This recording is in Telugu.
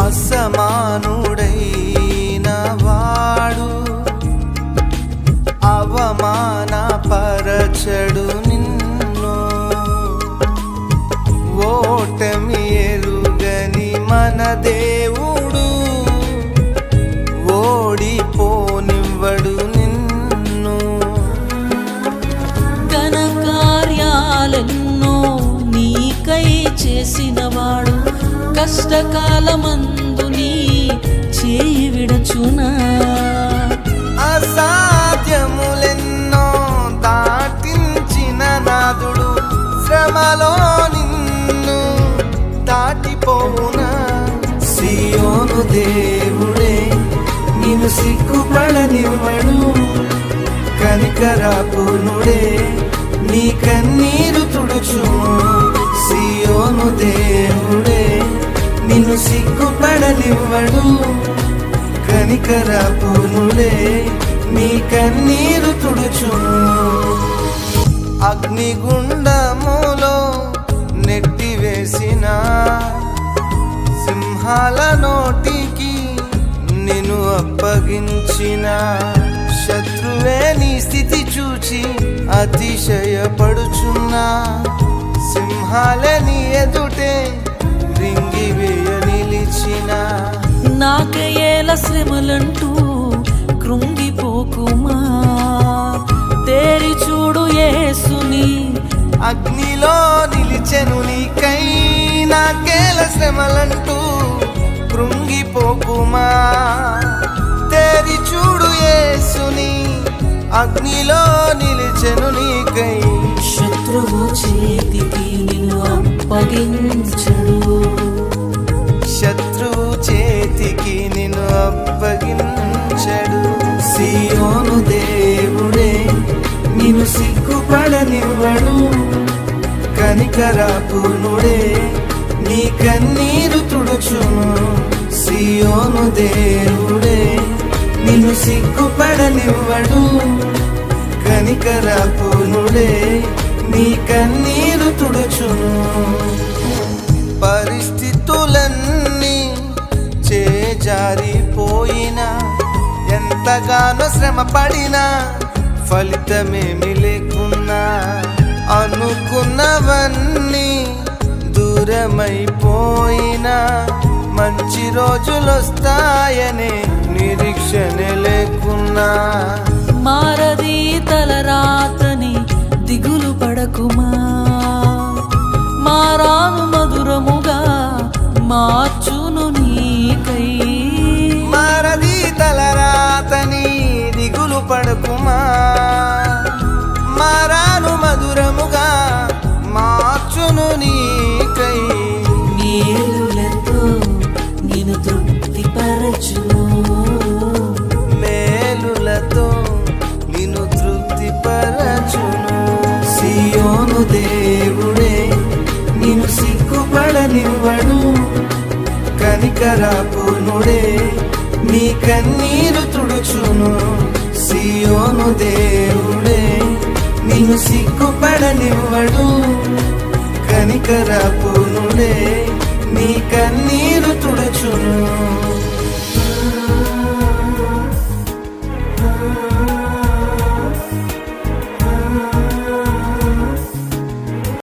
అసమానుడైన వాడు అవమానపరచడు నిన్ను. ఓటమి ఎరుగని మన దేవుడు ఓడిపోనివ్వడు నిన్ను. ఘన కార్యాలెన్నో నీకై చేసినవాడు కష్టకాలమందు నీ చేయి విడచునా. అసాధ్యములెన్నో దాటించిన నాదుడు శ్రమలో నిన్ను దాటిపోవునా. సియోను దేవుడే నిన్ను సిగ్గుపడనివ్వడు, కనికరాపూర్ణుడే నీ కన్నీరు తుడుచును. సియోను దేవుడే నిన్ను సిగ్గుపడనివ్వడు, కనికరాపూర్ణుడే నీ కన్నీరు తుడుచును. అగ్నిగుండములో నెట్టివేసిన సింహాల నోటికి నిన్ను అప్పగించిన శత్రువే నీ స్థితి చూచి అతిశయపడుచున్నా. సింహాలే నీ ఎదుటే రింగివేయ నిలిచిన. నాకేల శ్రమలంటూ కృంగిపోకుమా, తేరి చూడు యేసుని. అగ్నిలో నిలిచెను నీకై నాకేల శ్రమలంటూ కృంగిపోకుమా, తేరి చూడు యేసుని. అగ్నిలో నిలిచెను నీకై. శత్రువు చేతికి నిన్ను అప్పగించడు, శత్రువు చేతికి నిన్ను అప్పగించడు. సియోను దేవుడే నిన్ను సిగ్గుపడనివ్వడు, కనికరాపూర్ణుడే నీ కన్నీరు తుడుచును. సియోను దేవుడే నిన్ను సిగ్గుపడనివ్వడు, కనికరాపూర్ణుడే నీ కన్నీరు తుడుచును. పరిస్థితులన్నీ చేజారిపోయినా, ఎంతగానో శ్రమ పడినా ఫలితమేమి లేకున్నా, అనుకున్నవన్నీ దూరమైపోయినా మంచి రోజులొస్తాయనే నిరీక్షణ లేకున్నా. మారది తలరాతని దిగులు పడకుమా, మారాను మధురముగా మార్చును నీకై. మారది తలరాతని దిగులు పడకుమా, మారాను మధురముగా మార్చును నీకై. మేలులతో నిన్ను తృప్తిపరచును, మేలులతో నిన్ను తృప్తిపరచును. సియోను దేవుడే నిన్ను సిగ్గుపడనివ్వడు, కనికరాపూర్ణుడే నీ కన్నీరు తుడుచును. సియోను దేవుడే నిన్ను సిగ్గుపడనివ్వడు, కనికరాపూర్ణుడే నీ కన్నీరు తుడుచును.